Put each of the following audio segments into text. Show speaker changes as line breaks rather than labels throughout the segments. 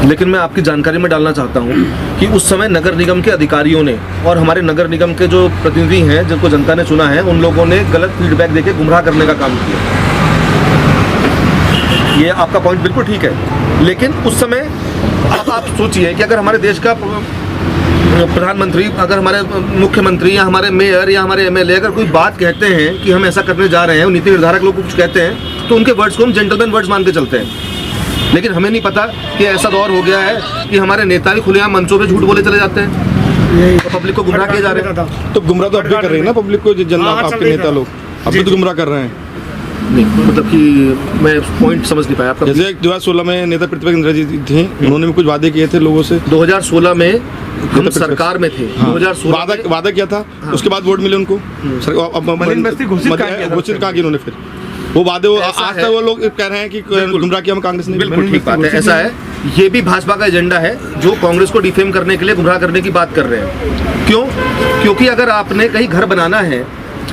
लेकिन मैं आपकी जानकारी में डालना चाहता हूँ कि उस समय नगर निगम के अधिकारियों ने और हमारे नगर निगम के जो प्रतिनिधि हैं जिनको जनता ने चुना है, उन लोगों ने गलत फीडबैक देके गुमराह करने का काम किया। ये आपका पॉइंट बिल्कुल ठीक है, लेकिन उस समय अब आप सोचिए कि अगर हमारे देश का प्रधानमंत्री, अगर हमारे मुख्यमंत्री या हमारे मेयर या हमारे एमएलए अगर कोई बात कहते हैं कि हम ऐसा करने जा रहे हैं, नीति निर्धारक लोग कुछ कहते हैं, तो उनके वर्ड्स को हम जेंटलमैन वर्ड्स मान के चलते हैं। लेकिन हमें नहीं पता कि ऐसा दौर हो गया है कि हमारे नेता भी खुलेआम मंचों पे झूठ बोले चले जाते हैं, तो पब्लिक को गुमराह किया जा रहा है।
तो गुमराह तो अब भी कर रहे हैं ना पब्लिक को, जनता आपके नेता लोग अब भी तो गुमराह कर रहे हैं।
नहीं, मतलब कि मैं पॉइंट समझ नहीं पाया आपका।
जैसे 2016 में नेता प्रतिपक्ष इंदिरा जी थी, उन्होंने भी कुछ वादे किए थे लोगों से।
2016 में हम सरकार में थे।
हाँ,
2016
वादा किया था। हाँ, उसके बाद वोट मिले उनको। घोषित कहा कि उन्होंने फिर वो वादे आज तक वो लोग कह रहे हैं कि गुमराह किया हम कांग्रेस ने।
बिल्कुल ठीक बात है, ऐसा है। ये भी भाजपा का एजेंडा है जो कांग्रेस को डिफेम करने के लिए गुमराह करने की बात कर रहे हैं। क्यों? क्योंकि अगर आपने कहीं घर बनाना है,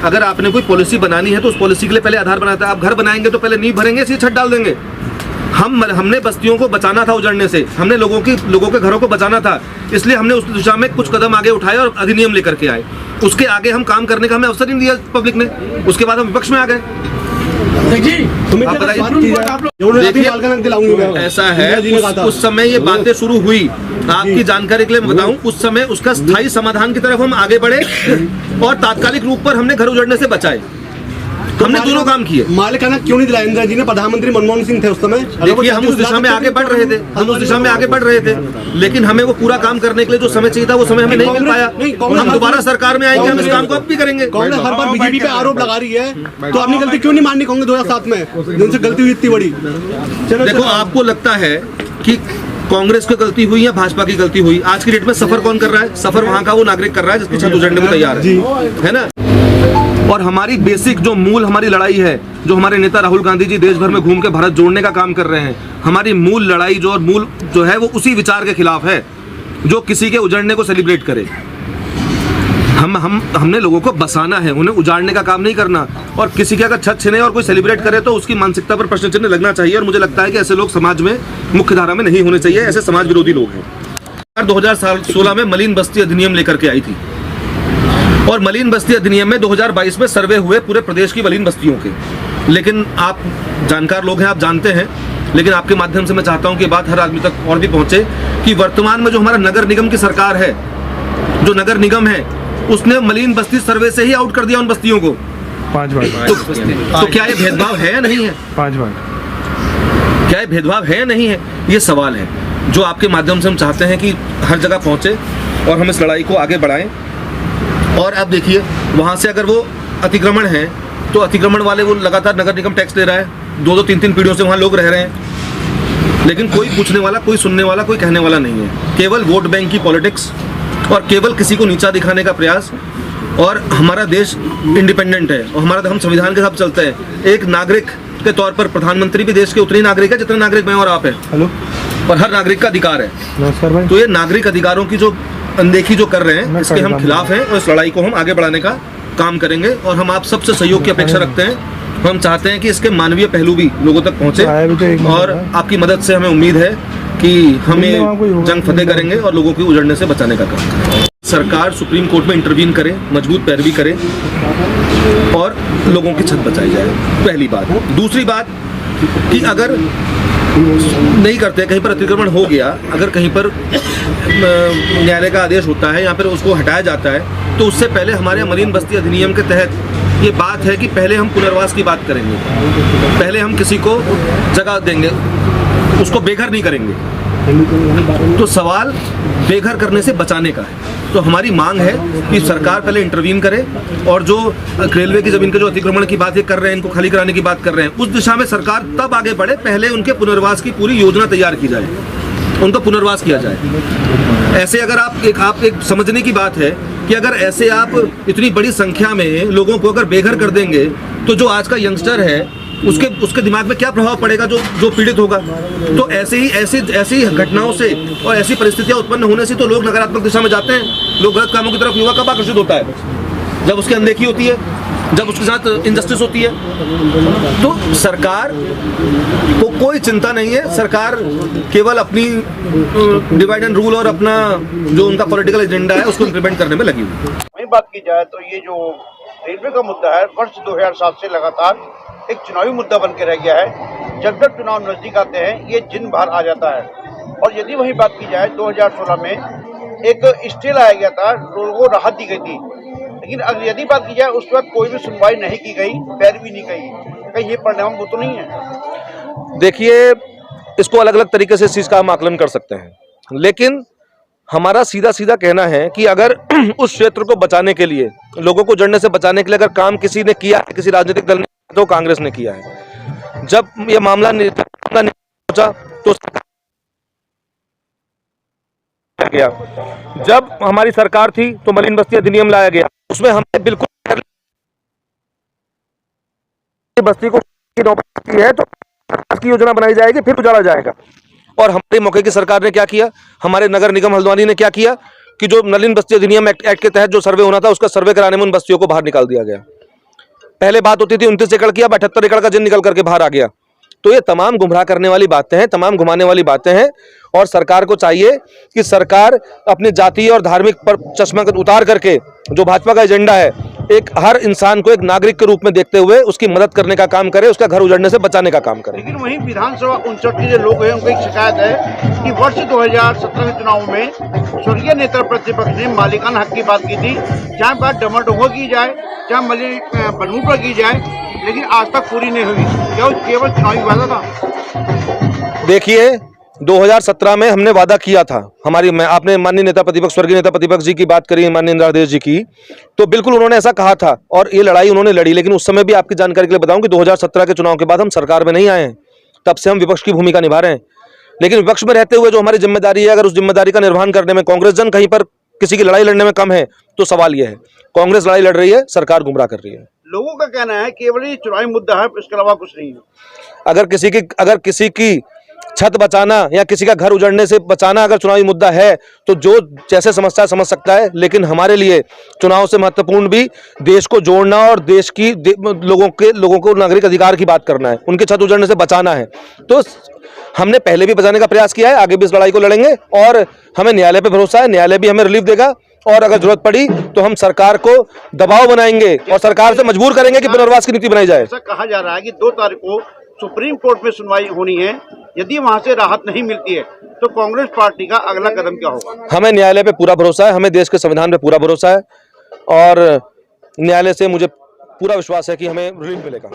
अगर आपने कोई पॉलिसी बनानी है तो उस पॉलिसी के लिए पहले आधार बनाता है। आप घर बनाएंगे तो पहले नींव भरेंगे, सीधे छत डाल देंगे। हमने बस्तियों को बचाना था उजड़ने से, हमने लोगों के घरों को बचाना था, इसलिए हमने उस दिशा में कुछ कदम आगे उठाए और अधिनियम लेकर के आए। उसके आगे हम काम करने का हमें अवसर नहीं दिया पब्लिक ने, उसके बाद हम विपक्ष में आ गए। ऐसा है, उस समय ये बातें शुरू हुई, आपकी जानकारी के लिए मैं बताऊं, उस समय उसका स्थायी समाधान की तरफ हम आगे बढ़े और तात्कालिक रूप पर हमने घर उजड़ने से बचाए। हमने दोनों काम किए।
मालिकाना क्यों नहीं दिलाया इंदिरा जी ने? प्रधानमंत्री मनमोहन सिंह थे उस समय।
देखिए, हम उस दिशा में आगे बढ़ रहे थे, लेकिन हमें वो पूरा काम करने के लिए जो समय चाहिए था वो समय हमें नहीं मिल पाया। हम दोबारा सरकार में आएंगे, हम इस काम को अब भी करेंगे।
कांग्रेस हर बार बीजेपी पे आरोप लगा रही है, तो अपनी गलती क्यों नहीं माननी कांग्रेस 2007 में जिनसे गलती हुई इतनी बड़ी?
देखो, आपको लगता है कि कांग्रेस की गलती हुई या भाजपा की गलती हुई? आज की डेट में सफर कौन कर रहा है? सफर वहां का वो नागरिक कर रहा है जिसकी छत उजड़ने को तैयार है ना। और हमारी बेसिक जो मूल हमारी लड़ाई है, जो हमारे नेता राहुल गांधी जी देश भर में घूम के भारत जोड़ने का काम कर रहे हैं, हमारी मूल लड़ाई जो है वो उसी विचार के खिलाफ है जो किसी के उजड़ने को सेलिब्रेट करे। हमने लोगों को बसाना है, उन्हें उजाड़ने का काम नहीं करना। और किसी के अगर छत छिने और कोई सेलिब्रेट करे तो उसकी मानसिकता पर प्रश्न चिन्ह लगना चाहिए। और मुझे लगता है कि ऐसे लोग समाज में मुख्य धारा में नहीं होने चाहिए, ऐसे समाज विरोधी लोग हैं। 2016 में मलिन बस्ती अधिनियम लेकर के आई थी और मलिन बस्ती अधिनियम में 2022 में सर्वे हुए पूरे प्रदेश की मलिन बस्तियों के। लेकिन आप जानकार लोग हैं, आप जानते हैं, लेकिन आपके माध्यम से मैं चाहता हूं कि बात हर आदमी तक और भी पहुंचे कि वर्तमान में जो हमारा नगर निगम की सरकार है, जो नगर निगम है, उसने मलिन बस्ती सर्वे से ही आउट कर दिया उन बस्तियों को
5 बार।
तो क्या ये भेदभाव है या नहीं है?
5 बार।
क्या ये भेदभाव है या नहीं है? ये सवाल है जो आपके माध्यम से हम चाहते हैं कि हर जगह पहुंचे और हम इस लड़ाई को आगे बढ़ाएं। और अब देखिए, वहाँ से अगर वो अतिक्रमण है तो अतिक्रमण वाले वो लगातार नगर निगम टैक्स ले रहा है, 2-2, 3-3 पीढ़ियों से वहाँ लोग रह रहे हैं, लेकिन कोई पूछने वाला, कोई सुनने वाला, कोई कहने वाला नहीं है। केवल वोट बैंक की पॉलिटिक्स और केवल किसी को नीचा दिखाने का प्रयास। और हमारा देश इंडिपेंडेंट है और हमारा हम संविधान के साथ चलते हैं। एक नागरिक के तौर पर प्रधानमंत्री भी देश के उतने नागरिक है जितने नागरिक मैं और आप हैं।
हेलो।
और हर नागरिक का अधिकार है।
नमस्कार भाई।
तो ये नागरिक अधिकारों की जो अनदेखी जो कर रहे हैं, इसके हम खिलाफ हैं और इस लड़ाई को हम आगे बढ़ाने का काम करेंगे। और हम आप सबसे सहयोग की अपेक्षा रखते हैं। हम चाहते हैं कि इसके मानवीय पहलू भी लोगों तक पहुंचे और आपकी मदद से हमें उम्मीद है कि हमें जंग फतेह करेंगे और लोगों को उजड़ने से बचाने का काम करेंगे। सरकार सुप्रीम कोर्ट में इंटरवीन करे, मजबूत पैरवी करे और लोगों की छत बचाई जाए, पहली बात। दूसरी बात कि अगर नहीं करते, कहीं पर अतिक्रमण हो गया, अगर कहीं पर न्यायालय का आदेश होता है या फिर उसको हटाया जाता है, तो उससे पहले हमारे मलिन बस्ती अधिनियम के तहत ये बात है कि पहले हम पुनर्वास की बात करेंगे, पहले हम किसी को जगह देंगे, उसको बेघर नहीं करेंगे। तो सवाल बेघर करने से बचाने का है। तो हमारी मांग है कि सरकार पहले इंटरवीन करे और जो रेलवे की जमीन के जो अतिक्रमण की बात ये कर रहे हैं, इनको खाली कराने की बात कर रहे हैं, उस दिशा में सरकार तब आगे बढ़े, पहले उनके पुनर्वास की पूरी योजना तैयार की जाए, उनका पुनर्वास किया जाए। ऐसे अगर आप एक समझने की बात है कि अगर ऐसे आप इतनी बड़ी संख्या में लोगों को अगर बेघर कर देंगे तो जो आज का यंगस्टर है उसके दिमाग में क्या प्रभाव पड़ेगा, जो पीड़ित होगा। तो ऐसे ही घटनाओं से और ऐसी परिस्थितियां उत्पन्न होने से तो लोग नकारात्मक दिशा में जाते हैं। लोग गलत कामों की तरफ युवा कब आकर्षित होता है? जब उसकी अनदेखी होती है। जब उसके साथ इनजस्टिस होती है। तो सरकार को कोई चिंता नहीं है, सरकार केवल अपनी डिवाइड एंड रूल और अपना जो उनका पॉलिटिकल एजेंडा है उसको इम्प्लीमेंट करने में लगी हुई है।
वहीं बात की जाए तो ये जो रेलवे का मुद्दा है वर्ष 2007 से लगातार एक चुनावी मुद्दा बन के रह गया है। जब जब चुनाव नजदीक आते हैं ये जिन बाहर आ जाता है। और यदि वही बात की जाए 2016 में एक स्टे लाया गया था, लोगों को राहत दी गई थी, लेकिन अगर यदि बात की जाए उसके बाद कोई भी सुनवाई नहीं की गई, पैरवी नहीं की, कहीं ये परिणाम वो तो नहीं है।
देखिए, इसको अलग अलग तरीके से इस चीज का हम आकलन कर सकते हैं, लेकिन हमारा सीधा सीधा कहना है कि अगर उस क्षेत्र को बचाने के लिए, लोगों को जड़ने से बचाने के लिए अगर काम किसी ने किया, किसी राजनीतिक दल ने, तो कांग्रेस ने किया है। जब ये मामला पहुंचा तो गया, जब हमारी सरकार थी तो मलिन बस्ती अधिनियम लाया गया, उसमें हमने बिल्कुल बस्ती को है तो की योजना बनाई जाएगी, फिर उजाला जाएगा। और हमारे मौके की सरकार ने क्या किया, हमारे नगर निगम हल्द्वानी ने क्या किया कि जो नलिन बस्ती अधिनियम एक्ट के तहत जो सर्वे होना था उसका सर्वे कराने में उन बस्तियों को बाहर निकाल दिया गया। पहले बात होती थी 29 एकड़ की, अब 78 एकड़ का जिन निकल करके बाहर आ गया। तो ये तमाम गुमराह करने वाली बातें हैं, तमाम घुमाने वाली बातें हैं। और सरकार को चाहिए कि सरकार अपनी जातीय और धार्मिक पर चश्मा उतार करके जो भाजपा का एजेंडा है, एक हर इंसान को एक नागरिक के रूप में देखते हुए उसकी मदद करने का काम करे, उसका घर उजड़ने से बचाने का काम करे।
लेकिन वहीं विधानसभा 59 के जो लोग हैं उनको एक शिकायत है कि वर्ष 2017 के चुनाव में स्वर्गीय नेता प्रतिपक्ष ने मालिकाना हक की बात की थी, चाहे बात डमरडोंगो की जाए, चाहे मलिन बनूर पर की जाए, लेकिन आज तक पूरी नहीं हुई। क्या वो केवल चुनावी वादा था?
देखिए, 2017 में हमने वादा किया था, आपने माननीय नेता प्रतिपक्ष, स्वर्गीय नेता प्रतिपक्ष जी की बात करी, माननीय इंदिरा देश जी की, तो बिल्कुल उन्होंने ऐसा कहा था और ये लड़ाई उन्होंने लड़ी। लेकिन उस समय भी आपकी जानकारी के लिए बताऊं कि 2017 के चुनाव के बाद हम सरकार में नहीं आए हैं, तब से हम विपक्ष की भूमिका निभा रहे हैं। लेकिन विपक्ष में रहते हुए जो हमारी जिम्मेदारी है, अगर उस जिम्मेदारी का निर्वहन करने में कांग्रेस जन कहीं पर किसी की लड़ाई लड़ने में कम है, तो सवाल यह है, कांग्रेस लड़ाई लड़ रही है, सरकार गुमराह कर रही है।
लोगों का कहना है केवल ये चुनावी मुद्दा है, इसके अलावा कुछ नहीं है।
अगर किसी की छत बचाना या किसी का घर उजड़ने से बचाना अगर चुनावी मुद्दा है तो जो जैसे समझता है समझ सकता है, लेकिन हमारे लिए चुनाव से महत्वपूर्ण भी देश को जोड़ना और देश की लोगों को नागरिक अधिकार की बात करना है, उनके छत उजड़ने से बचाना है। तो हमने पहले भी बचाने का प्रयास किया है, आगे भी इस लड़ाई को लड़ेंगे और हमें न्यायालय पे भरोसा है, न्यायालय भी हमें रिलीफ देगा और अगर जरूरत पड़ी तो हम सरकार को दबाव बनाएंगे और सरकार से मजबूर करेंगे कि पुनर्वास की नीति बनाई जाए।
ऐसा कहा जा रहा है कि 2 तारीख को सुप्रीम कोर्ट में सुनवाई होनी है, यदि वहां से राहत नहीं मिलती है तो कांग्रेस पार्टी का अगला कदम क्या होगा?
हमें न्यायालय पे पूरा भरोसा है, हमें देश के संविधान पे पूरा भरोसा है और न्यायालय से मुझे पूरा विश्वास है कि हमें रिलीफ मिलेगा।